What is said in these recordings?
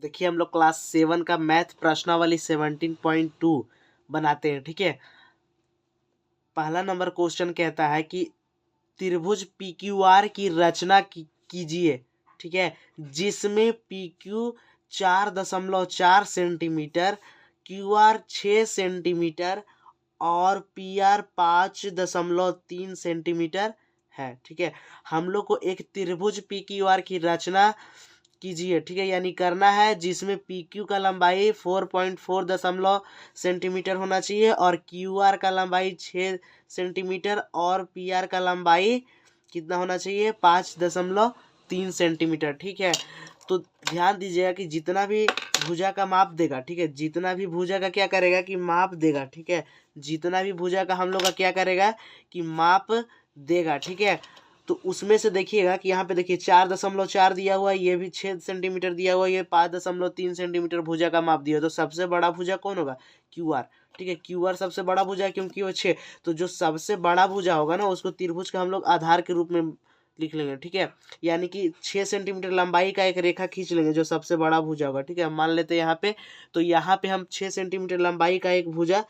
देखिए हम लोग क्लास 7 का मैथ प्रश्नावली 17.2 बनाते हैं। ठीक है, पहला नंबर क्वेश्चन कहता है कि त्रिभुज PQR की रचना कीजिए। ठीक है, जिसमें PQ 4.4 सेंटीमीटर, QR 6 सेंटीमीटर और PR 5.3 सेंटीमीटर है। ठीक है, हम लोग को एक त्रिभुज PQR की रचना कीजिए। ठीक है, यानी करना है जिसमें PQ का लंबाई 4.4 दशमलव सेंटीमीटर होना चाहिए और QR का लंबाई 6 सेंटीमीटर और PR का लंबाई कितना होना चाहिए 5.3 सेंटीमीटर। ठीक है, तो ध्यान दीजिएगा कि जितना भी भुजा का माप देगा, ठीक है, जितना भी भुजा का क्या करेगा कि माप देगा। ठीक है, जितना भी भुजा का हम लोग का क्या करेगा कि माप देगा। ठीक है, तो उसमें से देखिएगा कि यहाँ पे देखिए 4.4 दिया हुआ है, ये भी 6 सेंटीमीटर दिया हुआ है, ये 5.3 सेंटीमीटर भुजा का माप दिया है। तो सबसे बड़ा भुजा कौन होगा? QR। ठीक है, QR सबसे बड़ा भुजा है क्योंकि वो 6। तो जो सबसे बड़ा भुजा होगा ना उसको त्रिभुज का हम लोग आधार के रूप में लिख लेंगे। ठीक है, यानी कि 6 सेंटीमीटर लंबाई का एक रेखा खींच लेंगे जो सबसे बड़ा भुजा होगा। ठीक है, मान लेते हैं यहाँ पे, तो यहाँ पे हम 6 सेंटीमीटर लंबाई का एक भुजा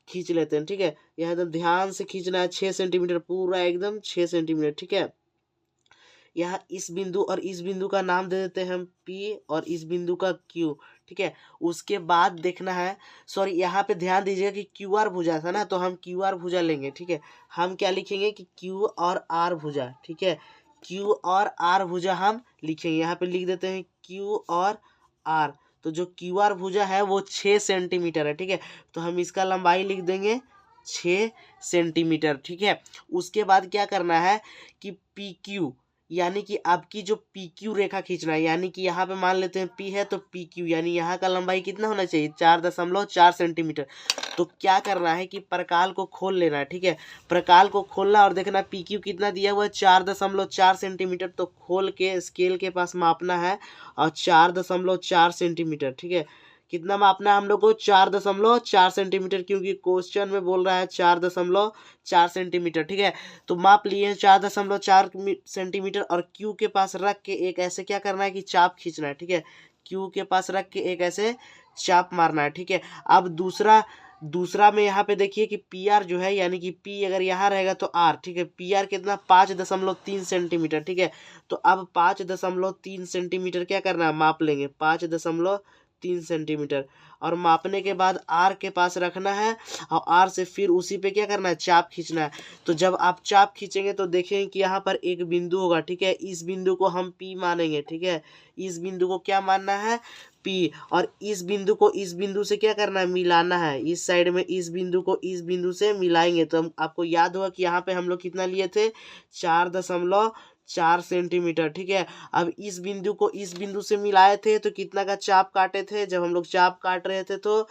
खींच लेते हैं। ठीक है, यहाँ एकदम ध्यान से खींचना है 6 सेंटीमीटर, पूरा एकदम 6 सेंटीमीटर। ठीक है, यहाँ इस बिंदु और इस बिंदु का नाम दे देते हैं हम P और इस बिंदु का Q। ठीक है, उसके बाद देखना है, सॉरी यहाँ पे ध्यान दीजिएगा कि QR भुजा था ना, तो हम QR भुजा लेंगे। ठीक है, हम क्या लिखेंगे कि Q और R भुजा। ठीक है, Q और R भुजा हम लिखेंगे, यहाँ पे लिख देते हैं Q और R। तो जो QR भुजा है वो 6 सेंटीमीटर है। ठीक है, तो हम इसका लंबाई लिख देंगे 6 सेंटीमीटर। ठीक है, उसके बाद क्या करना है कि PQ, यानी कि आपकी जो PQ रेखा खींचना है, यानी कि यहाँ पे मान लेते हैं P है तो PQ, यानी यहाँ का लंबाई कितना होना चाहिए 4.4 सेंटीमीटर। तो क्या करना है कि प्रकाल को खोल लेना है। ठीक है, प्रकाल को खोलना और देखना PQ कितना दिया हुआ है 4.4 सेंटीमीटर। तो खोल के स्केल के पास मापना है और 4.4 सेंटीमीटर। ठीक है, कितना मापना है हम लोग को 4.4 सेंटीमीटर, क्योंकि क्वेश्चन में बोल रहा है 4.4 सेंटीमीटर। ठीक है, तो माप लिए हैं 4.4 सेंटीमीटर और Q के पास रख के एक ऐसे क्या करना है कि चाप खींचना है। ठीक है, Q के पास रख के एक ऐसे चाप मारना है। ठीक है, अब दूसरा में यहाँ पे देखिए कि PR जो है, यानी कि P अगर यहाँ रहेगा तो R। ठीक है, PR कितना 5.3 सेंटीमीटर। ठीक है, तो अब 5.3 सेंटीमीटर क्या करना है माप लेंगे 5.3 सेंटीमीटर और मापने के बाद R के पास रखना है और R से फिर उसी पे क्या करना है चाप खींचना है। तो जब आप चाप खींचेंगे तो देखेंगे कि यहाँ पर एक बिंदु होगा। ठीक है, इस बिंदु को हम P मानेंगे। ठीक है, इस बिंदु को क्या मानना है P, और इस बिंदु को इस बिंदु से क्या करना है मिलाना है। इस साइड में इस बिंदु को इस बिंदु से मिलाएंगे। तो हम आपको याद होगा कि यहाँ पे हम लोग कितना लिए थे 4.4 सेंटीमीटर। ठीक है, अब इस बिंदु को इस बिंदु से मिलाए थे तो कितना का चाप काटे थे, जब हम लोग चाप काट रहे थे तो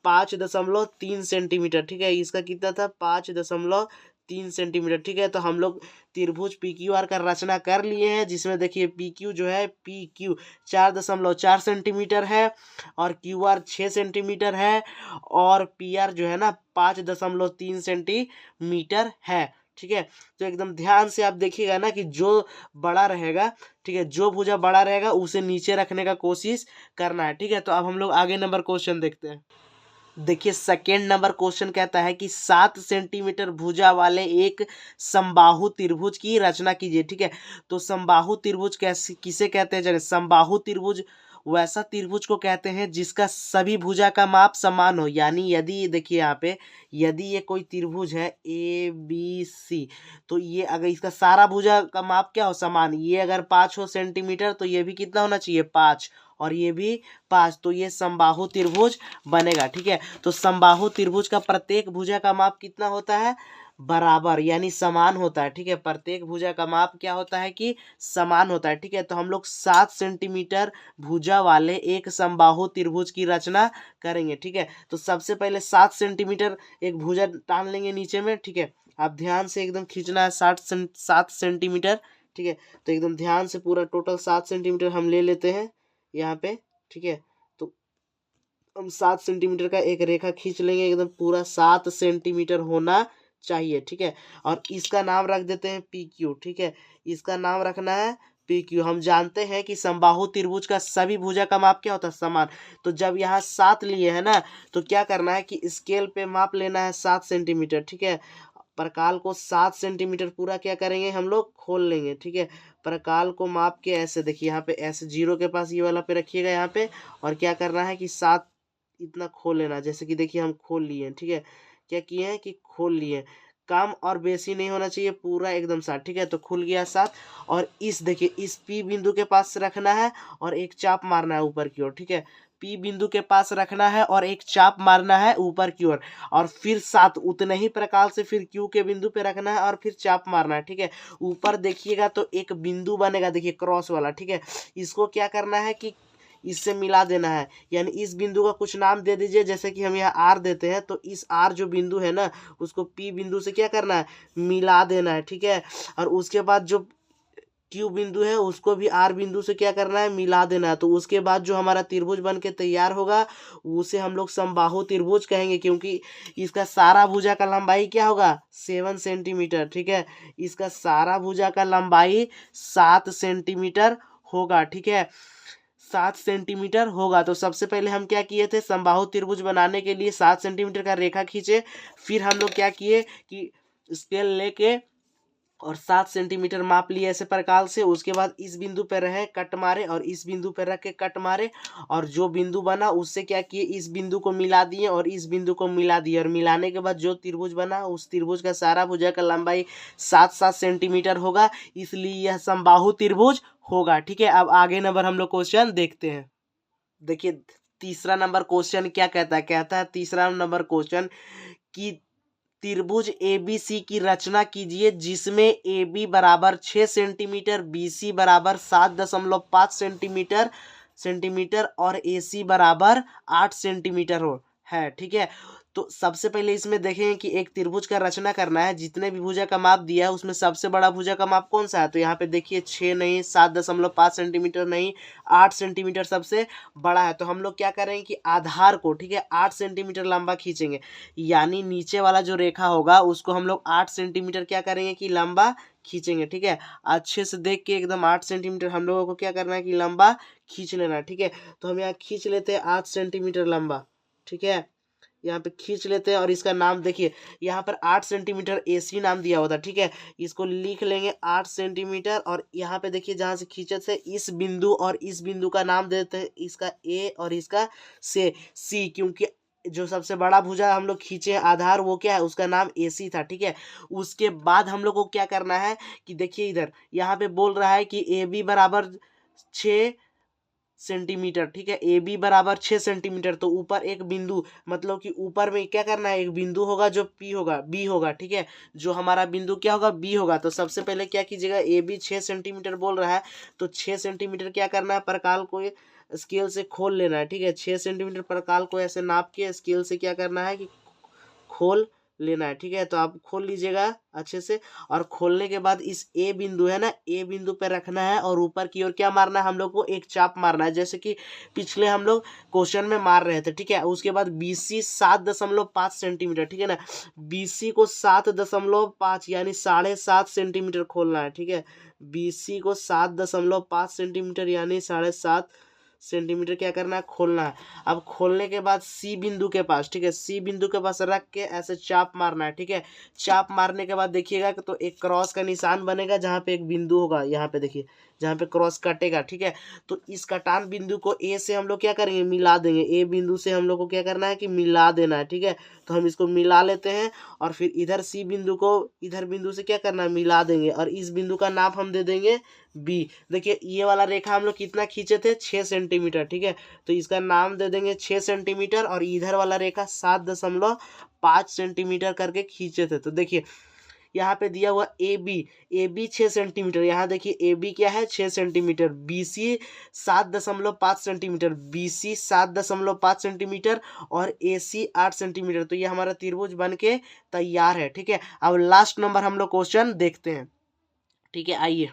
5.3 सेंटीमीटर। ठीक है, इसका कितना था 5.3 सेंटीमीटर। ठीक है, तो हम लोग त्रिभुज PQR का रचना कर लिए हैं, जिसमें देखिए PQ जो है PQ 4.4 सेंटीमीटर है और QR 6 सेंटीमीटर है और PR जो है ना 5.3 सेंटीमीटर है। ठीक है, तो एकदम ध्यान से आप देखिएगा ना कि जो बड़ा रहेगा, ठीक है, जो भुजा बड़ा रहेगा उसे नीचे रखने का कोशिश करना है। ठीक है, तो अब हम लोग आगे नंबर क्वेश्चन देखते हैं। देखिए सेकेंड नंबर क्वेश्चन कहता है कि 7 सेंटीमीटर भुजा वाले एक समबाहु त्रिभुज की रचना कीजिए। ठीक है, तो समबाहु त्रिभुज कैसे किसे कहते हैं जाने, समबाहु त्रिभुज वैसा त्रिभुज को कहते हैं जिसका सभी भुजा का माप समान हो। यानी यदि देखिए यहाँ पे, यदि ये कोई त्रिभुज है ABC, तो ये अगर इसका सारा भुजा का माप क्या हो समान, ये अगर 5 हो सेंटीमीटर तो ये भी कितना होना चाहिए 5 और ये भी 5, तो ये समबाहु त्रिभुज बनेगा। ठीक है, तो समबाहु त्रिभुज का प्रत्येक भुजा का माप कितना होता है बराबर, यानी समान होता है। ठीक है, प्रत्येक भुजा का माप क्या होता है कि समान होता है। ठीक है, तो हम लोग 7 सेंटीमीटर भुजा वाले एक समबाहु त्रिभुज की रचना करेंगे। ठीक है, तो सबसे पहले 7 सेंटीमीटर एक भुजा टान लेंगे नीचे में। ठीक है, आप ध्यान से एकदम खींचना है 7 सेंटीमीटर। ठीक है, तो एकदम ध्यान से पूरा टोटल 7 सेंटीमीटर हम ले लेते हैं यहाँ पे। ठीक है, तो हम 7 सेंटीमीटर का एक रेखा खींच लेंगे, एकदम पूरा 7 सेंटीमीटर होना चाहिए। ठीक है, और इसका नाम रख देते हैं PQ। ठीक है, इसका नाम रखना है पी क्यू। हम जानते हैं कि समबाहु त्रिभुज का सभी भुजा का माप क्या होता है, समान। तो जब यहाँ 7 लिए है ना, तो क्या करना है कि स्केल पे माप लेना है 7 सेंटीमीटर, ठीक है। प्रकाल को 7 सेंटीमीटर पूरा क्या करेंगे हम लोग, खोल लेंगे, ठीक है। प्रकाल को माप के ऐसे देखिए, यहाँ पे ऐसे जीरो के पास ये वाला पे रखिएगा यहाँ पे, और क्या करना है कि 7 इतना खोल लेना। जैसे कि देखिए हम खोल लिए, ठीक है। क्या किए हैं कि खोल लिए, कम और बेसी नहीं होना चाहिए, पूरा एकदम 7, ठीक है। तो खुल गया 7। और इस देखिए इस पी बिंदु के पास रखना है और एक चाप मारना है ऊपर की ओर, ठीक है। पी बिंदु के पास रखना है और एक चाप मारना है ऊपर की ओर, और फिर 7 उतने ही प्रकार से फिर क्यू के बिंदु पे रखना है और फिर चाप मारना है, ठीक है। ऊपर देखिएगा तो एक बिंदु बनेगा, देखिए क्रॉस वाला, ठीक है। इसको क्या करना है कि इससे मिला देना है, यानी इस बिंदु का कुछ नाम दे दीजिए। जैसे कि हम यहाँ आर देते हैं, तो इस आर जो बिंदु है ना, उसको पी बिंदु से क्या करना है, मिला देना है, ठीक है। और उसके बाद जो क्यू बिंदु है उसको भी आर बिंदु से क्या करना है, मिला देना है। तो उसके बाद जो हमारा त्रिभुज बन के तैयार होगा उसे हम लोग समबाहु त्रिभुज कहेंगे, क्योंकि इसका सारा भुजा का लंबाई क्या होगा, 7 सेंटीमीटर, ठीक है। इसका सारा भुजा का लंबाई 7 सेंटीमीटर होगा, ठीक है। 7 सेंटीमीटर होगा। तो सबसे पहले हम क्या किए थे, समबाहु त्रिभुज बनाने के लिए 7 सेंटीमीटर का रेखा खींचे। फिर हम लोग क्या किए कि स्केल लेके और 7 सेंटीमीटर माप लिए ऐसे प्रकार से। उसके बाद इस बिंदु पर रहे कट मारे, और इस बिंदु पर रख के कट मारे, और जो बिंदु बना उससे क्या किए, इस बिंदु को मिला दिए और इस बिंदु को मिला दिए, और मिलाने के बाद जो त्रिभुज बना उस त्रिभुज का सारा भुजा का लंबाई 7-7 सेंटीमीटर होगा, इसलिए यह समबाहु त्रिभुज होगा, ठीक है। अब आगे नंबर हम लोग क्वेश्चन देखते हैं। देखिए तीसरा नंबर क्वेश्चन क्या कहता है, कहता है तीसरा नंबर क्वेश्चन कि त्रिभुज ABC की रचना कीजिए जिसमें AB बराबर 6 सेंटीमीटर, BC बराबर 7.5 सेंटीमीटर और AC बराबर 8 सेंटीमीटर हो है, ठीक है। तो सबसे पहले इसमें देखें कि एक त्रिभुज का रचना करना है, जितने भी भुजा का माप दिया है उसमें सबसे बड़ा भुजा का माप कौन सा है। तो यहाँ पे देखिए 6 नहीं, 7.5 सेंटीमीटर नहीं, 8 सेंटीमीटर सबसे बड़ा है। तो हम लोग क्या करेंगे कि आधार को, ठीक है, 8 सेंटीमीटर लंबा खींचेंगे, यानी नीचे वाला जो रेखा होगा उसको हम लोग 8 सेंटीमीटर क्या करेंगे कि लंबा खींचेंगे, ठीक है। अच्छे से देख के एकदम 8 सेंटीमीटर हम लोगों को क्या करना है कि लंबा खींच लेना है, ठीक है। तो हम यहाँ खींच लेते हैं 8 सेंटीमीटर लंबा, ठीक है। यहाँ पे खींच लेते हैं और इसका नाम देखिए, यहाँ पर 8 सेंटीमीटर AC नाम दिया होता, ठीक है। इसको लिख लेंगे 8 सेंटीमीटर, और यहाँ पे देखिए जहाँ से खींचे थे इस बिंदु और इस बिंदु का नाम देते हैं, इसका A और इसका C, क्योंकि जो सबसे बड़ा भुजा हम लोग खींचे आधार वो क्या है, उसका नाम AC था, ठीक है। उसके बाद हम लोग को क्या करना है कि देखिए इधर यहाँ पे बोल रहा है कि AB बराबर 6 सेंटीमीटर, ठीक है। AB बराबर 6 सेंटीमीटर, तो ऊपर एक बिंदु, मतलब कि ऊपर में क्या करना है, एक बिंदु होगा जो P होगा, B होगा, ठीक है। जो हमारा बिंदु क्या होगा, B होगा। तो सबसे पहले क्या कीजिएगा, AB 6 सेंटीमीटर बोल रहा है, तो 6 सेंटीमीटर क्या करना है, प्रकाल को स्केल से खोल लेना है, ठीक है। 6 सेंटीमीटर प्रकाल को ऐसे नाप के स्केल से क्या करना है कि खोल लेना है, ठीक है। तो आप खोल लीजिएगा अच्छे से, और खोलने के बाद इस A बिंदु है ना, A बिंदु पे रखना है और ऊपर की ओर क्या मारना है, हम लोग को एक चाप मारना है, जैसे कि पिछले हम लोग क्वेश्चन में मार रहे थे, ठीक है। उसके बाद BC 7.5 सेंटीमीटर, ठीक है ना। BC को 7.5 यानी 7.5 सेंटीमीटर खोलना है, ठीक है। BC को 7.5 सेंटीमीटर यानी 7.5 सेंटीमीटर क्या करना है, खोलना है। अब खोलने के बाद C बिंदु के पास, ठीक है, C बिंदु के पास रख के ऐसे चाप मारना है, ठीक है। चाप मारने के बाद देखिएगा कि तो एक क्रॉस का निशान बनेगा, जहाँ पे एक बिंदु होगा, यहाँ पे देखिए जहाँ पे क्रॉस कटेगा, ठीक है। तो इस कटान बिंदु को A से हम लोग क्या करेंगे, मिला देंगे। A बिंदु से हम लोग को क्या करना है कि मिला देना है, ठीक है। तो हम इसको मिला लेते हैं, और फिर इधर C बिंदु को इधर बिंदु से क्या करना है, मिला देंगे, और इस बिंदु का नाम हम दे देंगे B। देखिए ये वाला रेखा हम लोग कितना खींचे थे, 6 सेंटीमीटर, ठीक है। तो इसका नाम दे देंगे 6 सेंटीमीटर, और इधर वाला रेखा 7.5 सेंटीमीटर करके खींचे थे। तो देखिए यहाँ पे दिया हुआ AB 6 सेंटीमीटर, यहाँ देखिए AB क्या है, 6 centimetre, BC 7.5 centimetre, BC 7.5 centimetre, और AC 8 सेंटीमीटर। तो ये हमारा त्रिभुज बन के तैयार है, ठीक है। अब लास्ट नंबर हम लोग क्वेश्चन देखते हैं, ठीक है। आइए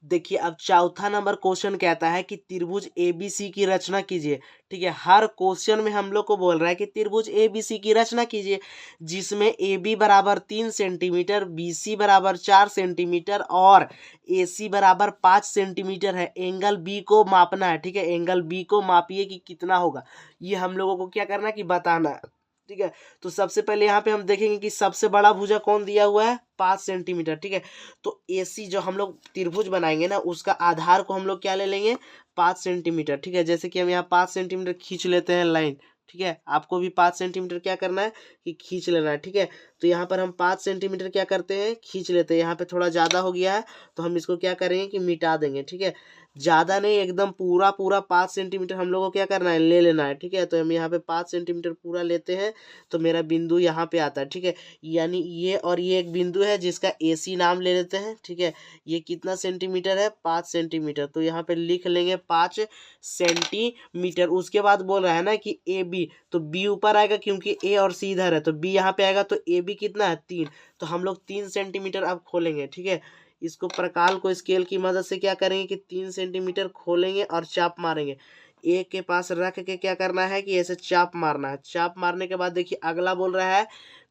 देखिए अब चौथा नंबर क्वेश्चन कहता है कि त्रिभुज एबीसी की रचना कीजिए। ठीक है, हर क्वेश्चन में हम लोग को बोल रहा है कि त्रिभुज एबीसी की रचना कीजिए, जिसमें ए बी बराबर 3 सेंटीमीटर, बी सी बराबर 4 सेंटीमीटर और ए सी बराबर 5 सेंटीमीटर है। एंगल बी को मापना है। ठीक है, एंगल बी को मापिए कि कितना होगा, ये हम लोगों को क्या करना है कि बताना है। ठीक है, तो सबसे पहले यहाँ पे हम देखेंगे कि सबसे बड़ा भुजा कौन दिया हुआ है, 5 सेंटीमीटर। ठीक है, तो एसी जो हम लोग त्रिभुज बनाएंगे ना, उसका आधार को हम लोग क्या ले लेंगे, 5 सेंटीमीटर। ठीक है, जैसे कि हम यहाँ 5 सेंटीमीटर खींच लेते हैं लाइन। ठीक है, आपको भी 5 सेंटीमीटर क्या करना है कि खींच लेना है। ठीक है, तो यहाँ पर हम 5 सेंटीमीटर क्या करते हैं, खींच लेते हैं। यहाँ पे थोड़ा ज़्यादा हो गया है तो हम इसको क्या करेंगे कि मिटा देंगे। ठीक है, ज़्यादा नहीं, एकदम पूरा पूरा 5 सेंटीमीटर हम लोग को क्या करना है, ले लेना है। ठीक है, तो हम यहाँ पे 5 सेंटीमीटर पूरा लेते हैं तो मेरा बिंदु यहाँ पे आता है। ठीक है, यानी ये और ये एक बिंदु है जिसका ए सी नाम ले लेते हैं। ठीक है, ये कितना सेंटीमीटर है, 5 सेंटीमीटर, तो यहाँ पे लिख लेंगे 5 सेंटीमीटर। उसके बाद बोल रहा है ना कि ए बी, तो बी ऊपर आएगा क्योंकि ए और सी इधर है, तो बी यहाँ पे आएगा, तो ए बी कितना है, 3, तो हम लोग 3 सेंटीमीटर अब खोलेंगे। ठीक है, इसको प्रकाल को स्केल की मदद से क्या करेंगे कि 3 सेंटीमीटर खोलेंगे और चाप मारेंगे। ए के पास रख के क्या करना है कि ऐसे चाप मारना है। चाप मारने के बाद देखिए अगला बोल रहा है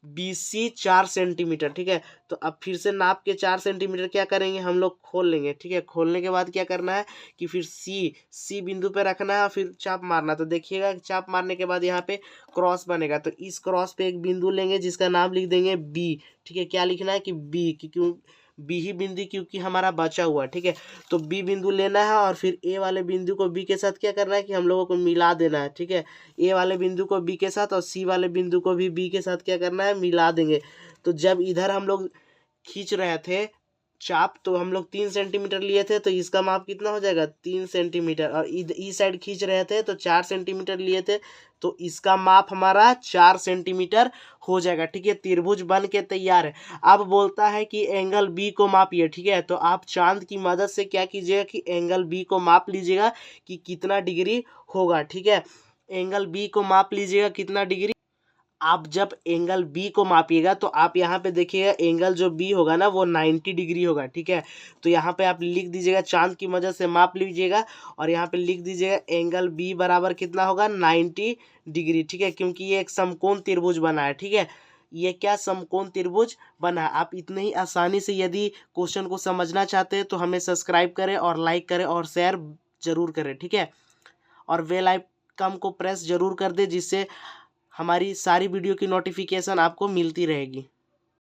बी सी 4 सेंटीमीटर। ठीक है, तो अब फिर से नाप के 4 सेंटीमीटर क्या करेंगे, हम लोग खोल लेंगे। ठीक है, खोलने के बाद क्या करना है कि फिर सी बिंदु पे रखना है, फिर चाप मारना। तो देखिएगा चाप मारने के बाद यहाँ पे क्रॉस बनेगा, तो इस क्रॉस पे एक बिंदु लेंगे जिसका नाम लिख देंगे बी। ठीक है, क्या लिखना है कि बी, क्यों बी ही बिंदु क्योंकि हमारा बचा हुआ है। ठीक है, तो बी बिंदु लेना है और फिर ए वाले बिंदु को बी के साथ क्या करना है कि हम लोगों को मिला देना है। ठीक है, ए वाले बिंदु को बी के साथ और सी वाले बिंदु को भी बी के साथ क्या करना है, मिला देंगे। तो जब इधर हम लोग खींच रहे थे चाप, तो हम लोग 3 सेंटीमीटर लिए थे, तो इसका माप कितना हो जाएगा, 3 सेंटीमीटर, और इस साइड खींच रहे थे तो 4 सेंटीमीटर लिए थे, तो इसका माप हमारा 4 सेंटीमीटर हो जाएगा। ठीक है, त्रिभुज बन के तैयार है। अब बोलता है कि एंगल बी को मापिए। ठीक है, तो आप चांद की मदद से क्या कीजिएगा कि एंगल बी को माप लीजिएगा कि कितना डिग्री होगा। ठीक है, एंगल बी को माप लीजिएगा कितना डिग्री। आप जब एंगल बी को मापिएगा तो आप यहाँ पे देखिएगा एंगल जो बी होगा ना वो 90 डिग्री होगा। ठीक है, तो यहाँ पे आप लिख दीजिएगा, चांद की मदद से माप लीजिएगा और यहाँ पे लिख दीजिएगा एंगल बी बराबर कितना होगा, 90 डिग्री। ठीक है, क्योंकि ये एक समकोण त्रिभुज बना है। ठीक है, ये क्या समकोण त्रिभुज बना है। आप इतने ही आसानी से यदि क्वेश्चन को समझना चाहते हैं तो हमें सब्सक्राइब करें और लाइक करें और शेयर जरूर करें। ठीक है, और बेल आइकन को प्रेस जरूर कर दे, जिससे हमारी सारी वीडियो की नोटिफिकेशन आपको मिलती रहेगी।